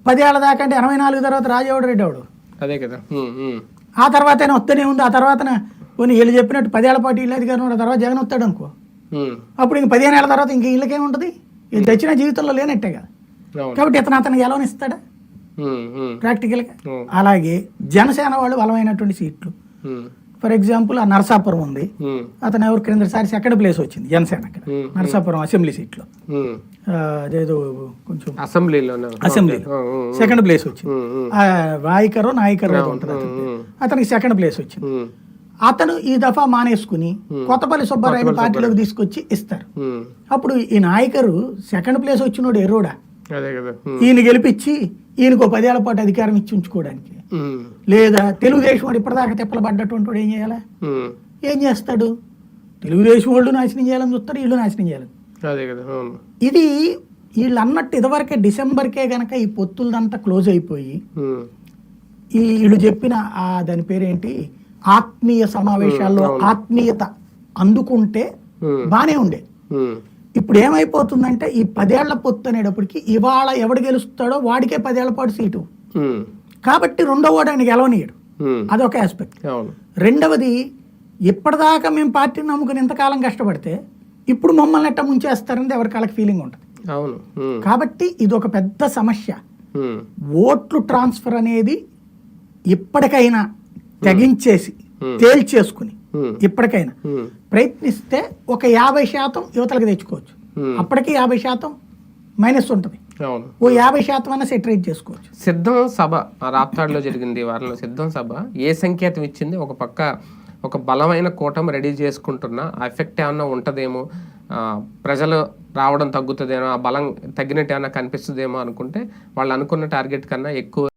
10 ఏళ్ల దాకా అంటే 84 తర్వాత రాజేవాడు రెడ్డి అవడు. అదే కదా. ఆ తర్వాత వస్తూనే ఉంది. ఆ తర్వాత కొన్ని వీళ్ళు చెప్పినట్టు 10 ఏళ్ల పాటు ఇల్లు అధికారం ఉన్న తర్వాత జగన్ వస్తాడు అనుకో, అప్పుడు ఇంక 15 ఏళ్ల తర్వాత ఇంక వీళ్ళకేముంటుంది, ఇది తెచ్చిన జీవితంలో లేనట్టే కదా. కాబట్టి అతను గెలవనిస్తాడా ప్రాక్టికల్గా? అలాగే జనసేన వాళ్ళు బలమైనటువంటి సీట్లు, ఫర్ ఎగ్జాంపుల్ ఆ నరసాపురం ఉంది, అతను ఎవరు క్రిందసారి సెకండ్ ప్లేస్ వచ్చింది జనసేన అక్కడ నరసాపురం అసెంబ్లీ సీట్లో, అదేదో కొంచెం అసెంబ్లీలో సెకండ్ ప్లేస్ వచ్చింది. రాయికరో నాయకరో ఉంటుంది, అతనికి సెకండ్ ప్లేస్ వచ్చింది. అతను ఈ దఫా మానేసుకుని కొత్తపల్లి సుబ్బారాయుడు పార్టీలోకి తీసుకొచ్చి ఇస్తారు. అప్పుడు ఈ నాయకరు సెకండ్ ప్లేస్ వచ్చినోడు ఎర్రోడా, ఈయన గెలిపించి ఈయనకు 10 ఏళ్ల పాటు అధికారం ఇచ్చి ఉంచుకోవడానికి, లేదా తెలుగుదేశం వాడు ఇప్పటిదాకా తిప్పలు పడ్డటువంటి వాడు ఏం చేయాలా, ఏం చేస్తాడు? తెలుగుదేశం వాళ్ళు నాశనం చేయాలని చూస్తారు, వీళ్ళు నాశనం చేయాలని. ఇది వీళ్ళు అన్నట్టు ఇదివరకే డిసెంబర్కే గనక ఈ పొత్తులదంతా క్లోజ్ అయిపోయి ఈ వీళ్ళు చెప్పిన దాని పేరేంటి ఆత్మీయ సమావేశాల్లో ఆత్మీయత అందుకుంటే బానే ఉండే. ఇప్పుడు ఏమైపోతుందంటే ఈ 10 ఏళ్ల పొత్తు అనేటప్పటికి ఇవాళ ఎవడు గెలుస్తాడో వాడికే 10 ఏళ్ల పాటు సీటు, కాబట్టి రెండో వాడు ఆయన గెలవనీయడు. అదొక ఆస్పెక్ట్. రెండవది, ఇప్పటిదాకా మేము పార్టీని నమ్ముకుని ఇంతకాలం కష్టపడితే ఇప్పుడు మమ్మల్ని ఎట్ట ముంచేస్తారనేది ఎవరికి వాళ్ళకి ఫీలింగ్ ఉంటుంది. కాబట్టి ఇది ఒక పెద్ద సమస్య. ఓట్లు ట్రాన్స్ఫర్ అనేది ఇప్పటికైనా తెగించేసి తేల్చేసుకుని ఇప్పటికైనా ప్రయత్నిస్తే ఒక 50% యువతలకు తెచ్చుకోవచ్చు. అప్పటికి 50% మైనస్ ఉంటుంది, ఓ 50% అన్న సెటరేట్ చేసుకోవచ్చు. సిద్ధం సభ రాప్తాడులో జరిగింది వారంలో. సిద్ధం సభ ఏ సంకేతం ఇచ్చింది? ఒక పక్క ఒక బలమైన కూటమి రెడీ చేసుకుంటున్నా ఎఫెక్ట్ ఏమన్నా ఉంటుందేమో, ప్రజలు రావడం తగ్గుతుందేమో, ఆ బలం తగ్గినట్టు ఏమన్నా కనిపిస్తుందేమో అనుకుంటే వాళ్ళు అనుకున్న టార్గెట్ కన్నా ఎక్కువ